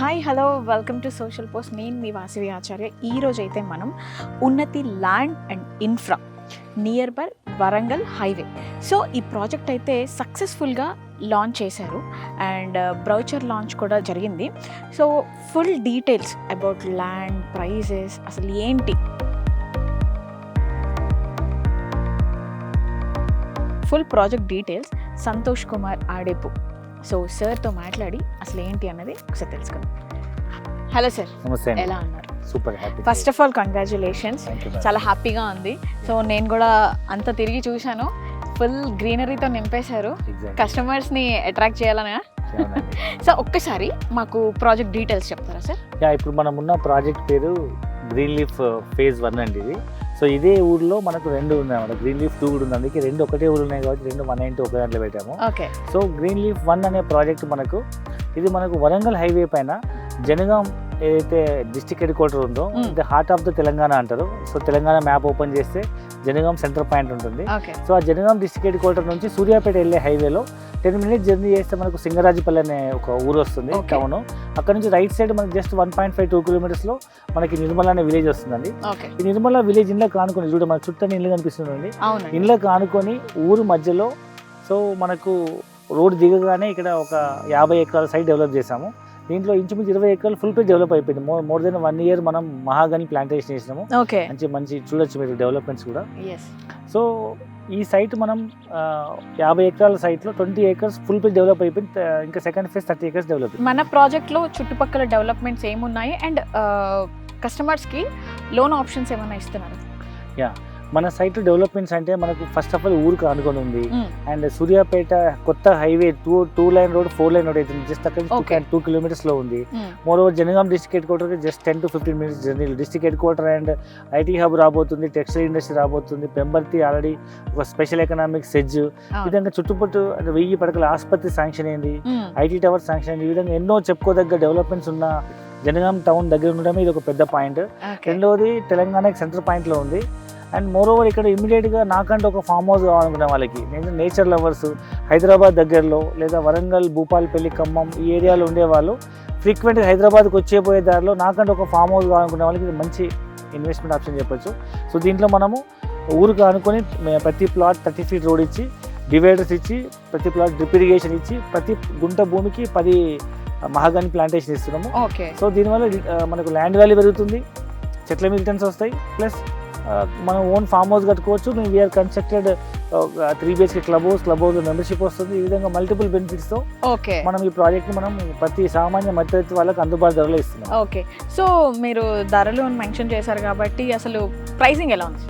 Hi hello welcome to social post. నేను మీ వాసవి ఆచార్య. ఈరోజు అయితే మనం Unnathi land and infra near by Warangal highway. So ఈ ప్రాజెక్ట్ అయితే సక్సెస్ఫుల్గా లాంచ్ చేశారు అండ్ బ్రౌచర్ లాంచ్ కూడా జరిగింది. So full details about land prices అసలు ఏంటి, full project details Santosh Kumar Adepu. So సార్తో మాట్లాడి అసలు ఏంటి అన్నది ఒకసారి తెలుసుకుందాం. హలో సార్, నమస్తే. ఎలా ఉన్నారు? Super happy. First of all congratulations, చాలా హ్యాపీగా ఉంది. సో నేను కూడా అంత తిరిగి చూశాను, ఫుల్ గ్రీనరీతో నింపేశారు. కస్టమర్స్ని అట్రాక్ట్ చేయాలనే. సో ఒక్కసారి మాకు ప్రాజెక్ట్ డీటెయిల్స్ చెప్తారా సార్? ఇప్పుడు మనం ఉన్న ప్రాజెక్ట్ పేరు గ్రీన్ లీఫ్ ఫేజ్ 1 అండి ఇది. సో ఇదే ఊర్లో మనకు 2 ఉన్నాయి అన్నమాట. గ్రీన్ లీఫ్ 2 కూడా ఉంది, అందుకే 2 ఒకటే ఊరు ఉన్నాయి కాబట్టి 2 మన ఇంటి ఒక దాంట్లో పెట్టాము. ఓకే. సో గ్రీన్ లీఫ్ 1 అనే ప్రాజెక్ట్ ఇది మనకు వరంగల్ హైవే పైన జనగాం ఏదైతే డిస్ట్రిక్ట్ హెడ్ క్వార్టర్ ఉందో, ఇది హార్ట్ ఆఫ్ ద తెలంగాణ అంటారు. సో తెలంగాణ మ్యాప్ ఓపెన్ చేస్తే జనగాం సెంటర్ పాయింట్ ఉంటుంది. సో ఆ జనగాం డిస్ట్రిక్ట్ హెడ్ క్వార్టర్ నుంచి సూర్యాపేట వెళ్ళే హైవేలో 10 minutes జర్నీ చేస్తే మనకు సింగరాజపల్లి అనే ఒక ఊరు వస్తుంది, టౌన్. అక్కడ నుంచి రైట్ సైడ్ మనకి జస్ట్ 1.52 kilometers మనకి నిర్మల అనే విలేజ్ వస్తుందండి. ఈ నిర్మల విలేజ్ ఇండ్లకు ఆనుకొని చూడ మన చుట్టూ ఇల్లు కనిపిస్తుందండి. ఇండ్లకు ఆనుకొని ఊరు మధ్యలో సో మనకు రోడ్ దిగగానే ఇక్కడ ఒక 50 acres సైట్ డెవలప్ చేసాము. దీంట్లో ఇంచుమించు 20 acres ఫుల్ పేజ్ డెవలప్ అయిపోయింది. మోర్ దెన్ 1 year మనం మహాగని ప్లాంటేషన్ చేసినాము. మంచి చూడొచ్చు మీరు డెవలప్మెంట్స్ కూడా. సో ఈ సైట్ మనం 50 acres సైట్లో 20 acres ఫుల్ పేజ్ డెవలప్ అయిపోయింది. ఇంకా సెకండ్ ఫేజ్ 30 acres డెవలప్. మన ప్రాజెక్ట్లో చుట్టుపక్కల డెవలప్మెంట్స్ ఏమున్నాయి అండ్ కస్టమర్స్కి లోన్ ఆప్షన్స్ ఏమైనా ఇస్తున్నారు? మన సైట్ డెవలప్మెంట్స్ అంటే మనకు ఫస్ట్ ఆఫ్ ఆల్ ఊరికి అనుకొని ఉంది. అండ్ సూర్యాపేట కొత్త highway 2 lane road 4 lane road అవుతుంది. జస్ట్ అక్కడ 2 kilometers లో ఉంది. More over Jangaon district head quarter just 10 to 15 minutes journey. District head quarter and IT hub రాబోతుంది, టెక్స్టైల్ ఇండస్ట్రీ రాబోతుంది, పెంబర్తి ఆల్రెడీ ఒక స్పెషల్ ఎకనామిక్ సెజ్. ఈ విధంగా చుట్టుపట్టు 1000 పడకల ఆసుపత్రి శాంక్షన్ అయింది, ఐటీ టవర్ శాంక్షన్ అయింది. ఈ విధంగా ఎన్నో చెప్పుకోదగ్గ డెవలప్మెంట్స్ ఉన్న జనగాం టౌన్ దగ్గర ఉండడమే ఇది ఒక పెద్ద పాయింట్. రెండవది తెలంగాణకి సెంటర్ పాయింట్లో ఉంది. అండ్ మోర్ ఓవర్ ఇక్కడ ఇమీడియట్గా నాకంటే ఒక ఫామ్ హౌస్ కావాలనుకునే వాళ్ళకి, నేను నేచర్ లవర్స్ హైదరాబాద్ దగ్గరలో లేదా వరంగల్, భూపాలపల్లి, ఖమ్మం ఈ ఏరియాలో ఉండేవాళ్ళు ఫ్రీక్వెంట్గా హైదరాబాద్కి వచ్చేపోయే దారిలో నాకంటే ఒక ఫామ్ హౌస్ కావాలనుకునే వాళ్ళకి ఇది మంచి ఇన్వెస్ట్మెంట్ ఆప్షన్ చెప్పొచ్చు. సో దీంట్లో మనము ఊరికి అనుకొని ప్రతి ప్లాట్ 30 feet రోడ్ ఇచ్చి, డివైడర్స్ ఇచ్చి, ప్రతి ప్లాట్ డ్రిప్ ఇరిగేషన్ ఇచ్చి, ప్రతి గుంట భూమికి 10 మహాగని ప్లాంటేషన్ ఇస్తున్నాము. సో దీనివల్ల మనకు ల్యాండ్ వాల్యూ పెరుగుతుంది, చెట్ల మీద రిటర్న్స్ వస్తాయి, ప్లస్ మనం ఓన్ ఫామ్ హౌస్ కట్టుకోవచ్చు. మేము we're constructed 3 BHK club house membership వస్తుంది. ఈ విధంగా మల్టిపుల్ బెనిఫిట్స్తో మనం ఈ ప్రాజెక్ట్ని మనం ప్రతి సామాన్య మధ్యతరగతి వాళ్ళకి అందుబాటు ధరలో ఇస్తున్నాం. ఓకే. సో మీరు ధరలు మెన్షన్ చేశారు కాబట్టి అసలు ప్రైసింగ్ ఎలా ఉంది?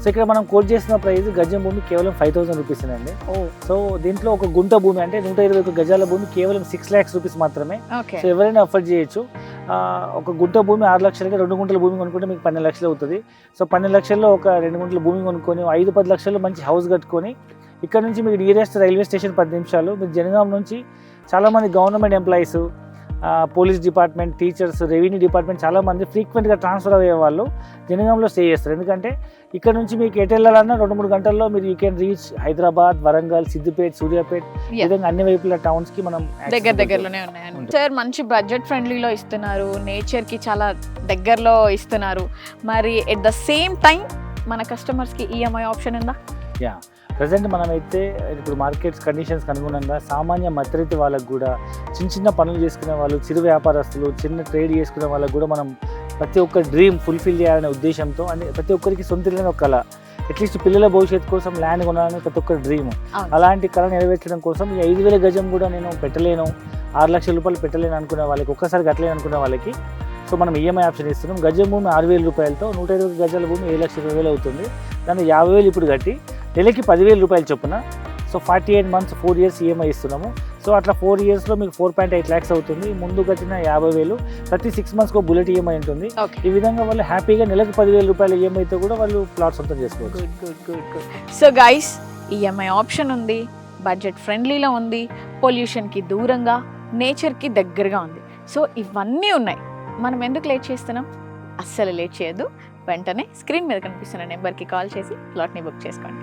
సో ఇక్కడ మనం కోట్ చేసిన ప్రైస్ గజం భూమి కేవలం 5,000 rupees అండి. సో దీంట్లో ఒక గుంట భూమి అంటే 121 గజాల భూమి కేవలం 6 lakhs rupees మాత్రమే. సో ఎవరైనా అఫోర్డ్ చేయొచ్చు. ఒక గుంట భూమి 6 లక్షలకి 2 గుంటల భూమి కొనుక్కుంటే మీకు 12 లక్షలు అవుతుంది. సో 12 లక్షల్లో ఒక 2 గుంటల భూమి కొనుక్కొని 5-10 లక్షల్లో మంచి హౌస్ కట్టుకొని ఇక్కడ నుంచి మీకు నియరెస్ట్ రైల్వే స్టేషన్ 10 నిమిషాలు. మీరు జనగాం నుంచి చాలామంది government employees, police department, teachers, revenue department చాలామంది ఫ్రీక్వెంట్గా ట్రాన్స్ఫర్ అయ్యే వాళ్ళు జనగాంలో స్టే చేస్తారు. ఎందుకంటే ఇక్కడ నుంచి మీకు ఎటు వెళ్ళాలన్నా 2-3 గంటల్లో మీరు you can reach Hyderabad, Warangal, Siddipet, Suryapet, ఈ విధంగా అన్ని వైపుల టౌన్స్కి మనం దగ్గరలోనే ఉన్నాయండి. సార్ మంచి బడ్జెట్ ఫ్రెండ్లీలో ఇస్తున్నారు, నేచర్కి చాలా దగ్గరలో ఇస్తున్నారు. మరి ఎట్ ద సేమ్ టైం మన కస్టమర్స్కి ఈఎంఐ ఆప్షన్ ఉందా? ప్రజెంట్ మనమైతే ఇప్పుడు మార్కెట్స్ కండిషన్స్కి అనుగుణంగా సామాన్య మధ్యతరగతి వాళ్ళకు కూడా, చిన్న పనులు చేసుకునే వాళ్ళు, చిరు వ్యాపారస్తులు, చిన్న ట్రేడ్ చేసుకునే వాళ్ళకు కూడా మనం ప్రతి ఒక్క డ్రీమ్ ఫుల్ఫిల్ చేయాలనే ఉద్దేశంతో, అంటే ప్రతి ఒక్కరికి సొంత ఇల్లు ఒక కళ, అట్లీస్ట్ పిల్లల భవిష్యత్తు కోసం ల్యాండ్ కొనాలని ప్రతి ఒక్క డ్రీమ్. అలాంటి కళ నెరవేర్చడం కోసం ఈ 5,000 గజం కూడా నేను పెట్టలేను, 6 లక్షల రూపాయలు పెట్టలేను అనుకునే వాళ్ళకి, ఒక్కసారి కట్టలేను అనుకునే వాళ్ళకి సో మనం ఈఎంఐ ఆప్షన్ ఇస్తున్నాం. గజం భూమి 6,000 రూపాయలతో 120 గజాల భూమి 7,20,000 అవుతుంది. దాన్ని 50,000 ఇప్పుడు కట్టి నెలకి 10,000 రూపాయలు చొప్పున. సో 48 months 4 years ఈఎంఐ ఇస్తున్నాము. సో అట్లా 4 yearsలో మీకు 4.8 lakhs అవుతుంది. ముందు కట్టిన 50,000 ప్రతి 6 monthsకి బుల్లెట్ ఈఎంఐ ఉంటుంది. ఈ విధంగా వాళ్ళు హ్యాపీగా నెలకు 10,000 రూపాయల ఈఎంఐతో కూడా వాళ్ళు ప్లాట్ సొంతం చేసుకోవచ్చు. Good. So guys, EMI option ఉంది, బడ్జెట్ ఫ్రెండ్లీలో ఉంది, పొల్యూషన్కి దూరంగా, నేచర్కి దగ్గరగా ఉంది. సో ఇవన్నీ ఉన్నాయి. మనం ఎందుకు లేట్ చేస్తున్నాం? అస్సలు లేట్ చేయొద్దు. వెంటనే స్క్రీన్ మీద కనిపిస్తున్న నెంబర్కి కాల్ చేసి ప్లాట్ని బుక్ చేసుకోండి.